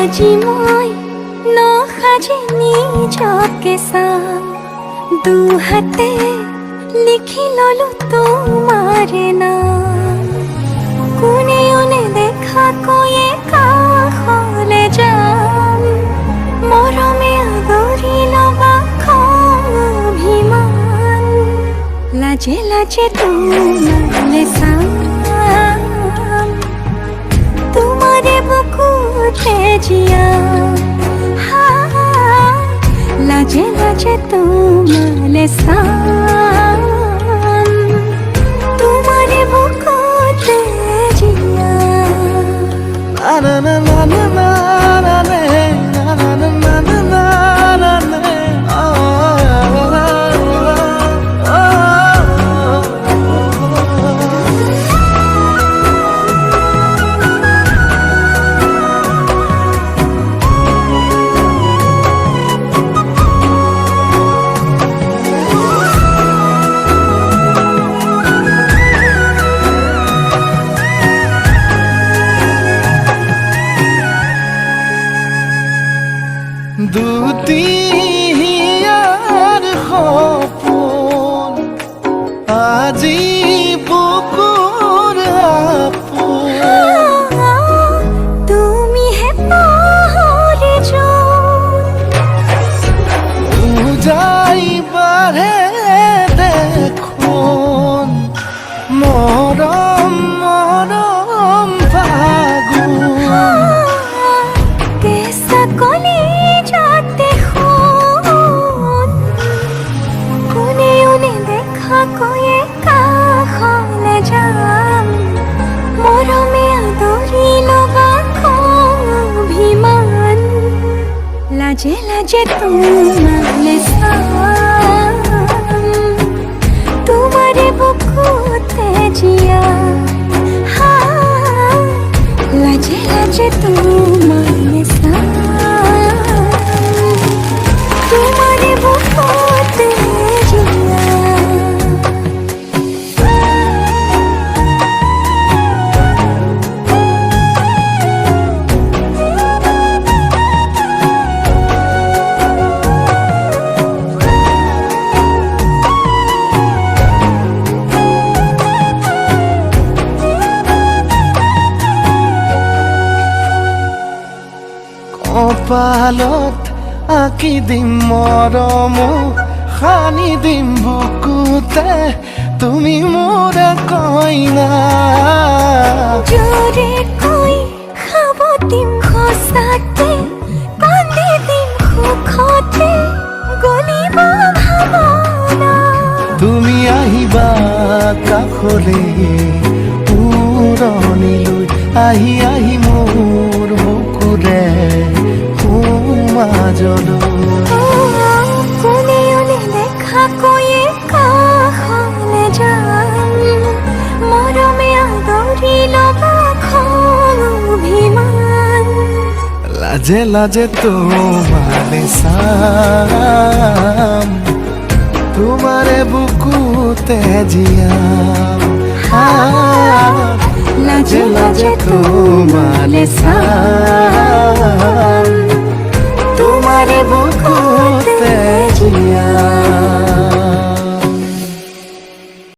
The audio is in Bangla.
আজি মই নসাজে নিজকে চাম দুহাতে লিখি ললো তোমাৰ নাম কোনেও নেদেখা কৈয়ে কাষলে যাম মৰমে আদৰি লবা অভিমান লাজে লাজে তোমালে চাম তোমাৰে বুকুতে জিয়াম লাজে লাজে তোমালে চাম তোমাৰে বুকুতে জিয়াম না না না না না না না না না না না না দুটিয়াৰ সপোন আজি বুকুৰ আপোন তুমিহে পাহৰি বুজাই বাঢ়ে দেখোন মৰম মৰম ফাগুন কেঁচা কলি যাতে কোনেও নেদেখা কৈয়ে কাষলে যাম মৰমে আদৰি লবা অভিমান লাজে লাজে তোমালে চাম তোমাৰে বুকুতে জিয়াম লাজে লাজে তোমালে চাম তোমাৰে বুকুতে জিয়াম কপালত আঁকি দিম মৰম সানি দিম বুকুতে তুমি মোৰ কইনা জোৰে কৈ খাব দিম খোচাতে কান্দি দিম সুখতে গলিব ভাৱনা তুমি আহিবা কাষলে পুৰণিলৈ আহি আহি মোৰ বুকুৰে সোমাজলৈ কোনেও নেদেখা কৈয়ে কাষলে যাম মৰমে আদৰি লবা অভিমান লাজে লাজে তোমালে চাম তোমাৰে বুকুতে জিয়াম লাজে লাজে তোমালে চাম তোমাৰে বুকুতে জিয়াম